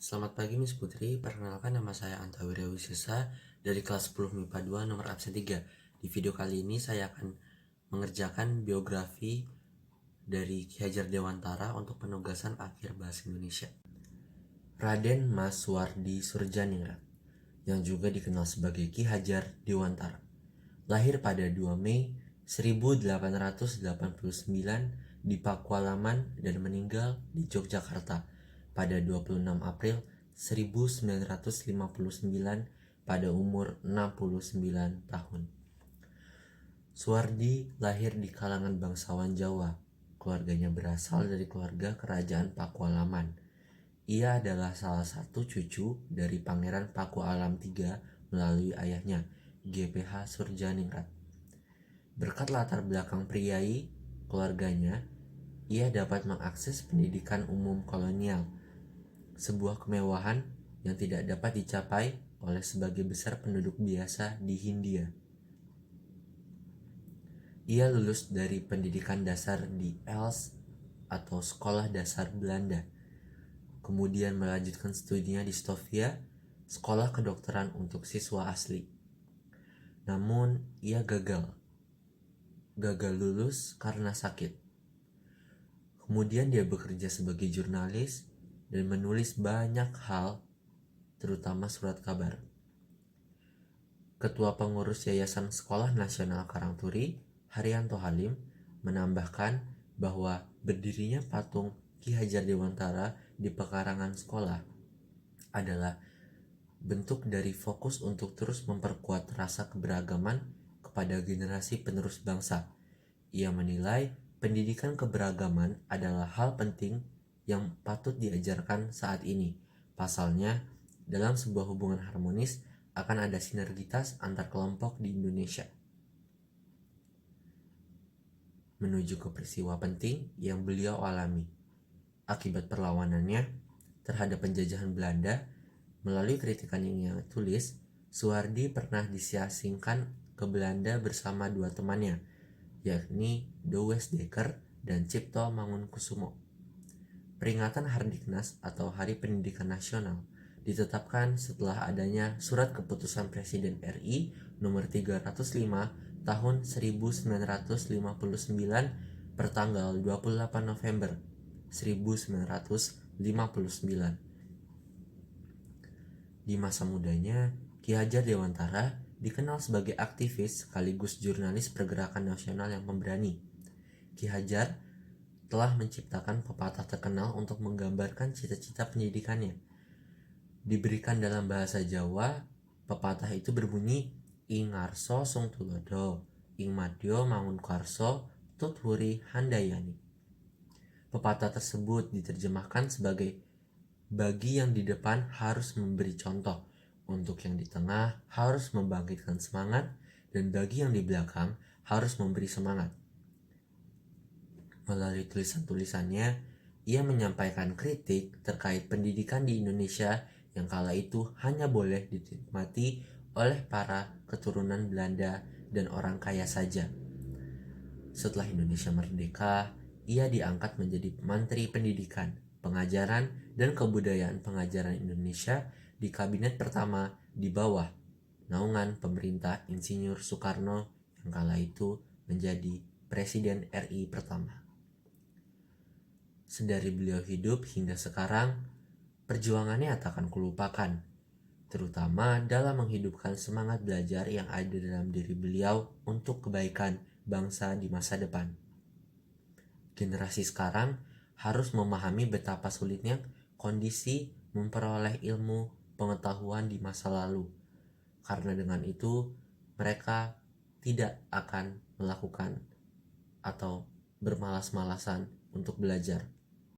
Selamat pagi Miss Putri, perkenalkan nama saya Anta Wiryawisesa dari kelas 10 MIPA 2 nomor absen 3. Di video kali ini saya akan mengerjakan biografi dari Ki Hajar Dewantara untuk penugasan akhir bahasa Indonesia. Raden Mas Suwardi Surjaningrat, yang juga dikenal sebagai Ki Hajar Dewantara, lahir pada 2 Mei 1889 di Pakualaman dan meninggal di Yogyakarta pada 26 April 1959 pada umur 69 tahun. Suwardi lahir di kalangan bangsawan Jawa. Keluarganya berasal dari keluarga kerajaan Pakualaman. Ia adalah salah satu cucu dari Pangeran Pakualam III melalui ayahnya, GPH Surjaningrat. Berkat latar belakang priai keluarganya, ia dapat mengakses pendidikan umum kolonial, sebuah kemewahan yang tidak dapat dicapai oleh sebagian besar penduduk biasa di Hindia. Ia lulus dari pendidikan dasar di Els atau Sekolah Dasar Belanda, kemudian melanjutkan studinya di Stovia, sekolah kedokteran untuk siswa asli. Namun, ia gagal lulus karena sakit. Kemudian dia bekerja sebagai jurnalis dan menulis banyak hal, terutama surat kabar. Ketua pengurus Yayasan Sekolah Nasional Karangturi, Haryanto Halim, menambahkan bahwa berdirinya patung Ki Hajar Dewantara di pekarangan sekolah adalah bentuk dari fokus untuk terus memperkuat rasa keberagaman kepada generasi penerus bangsa. Ia menilai pendidikan keberagaman adalah hal penting yang patut diajarkan saat ini. Pasalnya, dalam sebuah hubungan harmonis akan ada sinergitas antar kelompok di Indonesia. Menuju ke peristiwa penting yang beliau alami. Akibat perlawanannya terhadap penjajahan Belanda, melalui kritikan yang ia tulis, Suwardi pernah diasingkan ke Belanda bersama dua temannya, yakni Douwes Dekker dan Cipto Mangunkusumo. Peringatan Hardiknas atau Hari Pendidikan Nasional ditetapkan setelah adanya Surat Keputusan Presiden RI nomor 305 tahun 1959 pertanggal 28 November 1959. Di masa mudanya, Ki Hajar Dewantara dikenal sebagai aktivis sekaligus jurnalis pergerakan nasional yang pemberani. Ki Hajar telah menciptakan pepatah terkenal untuk menggambarkan cita-cita pendidikannya. Diberikan dalam bahasa Jawa, pepatah itu berbunyi, ing ngarso sung tulodo, ing madya mangunkarso tutwuri handayani. Pepatah tersebut diterjemahkan sebagai bagi yang di depan harus memberi contoh, untuk yang di tengah harus membangkitkan semangat, dan bagi yang di belakang harus memberi semangat. Melalui tulisan-tulisannya, ia menyampaikan kritik terkait pendidikan di Indonesia yang kala itu hanya boleh dinikmati oleh para keturunan Belanda dan orang kaya saja. Setelah Indonesia merdeka, ia diangkat menjadi Menteri Pendidikan, Pengajaran, dan Kebudayaan Pengajaran Indonesia di kabinet pertama di bawah naungan pemerintah Insinyur Soekarno yang kala itu menjadi Presiden RI pertama. Sedari beliau hidup hingga sekarang, perjuangannya tak akan kulupakan, terutama dalam menghidupkan semangat belajar yang ada dalam diri beliau untuk kebaikan bangsa di masa depan. Generasi sekarang harus memahami betapa sulitnya kondisi memperoleh ilmu pengetahuan di masa lalu, karena dengan itu mereka tidak akan melakukan atau bermalas-malasan untuk belajar.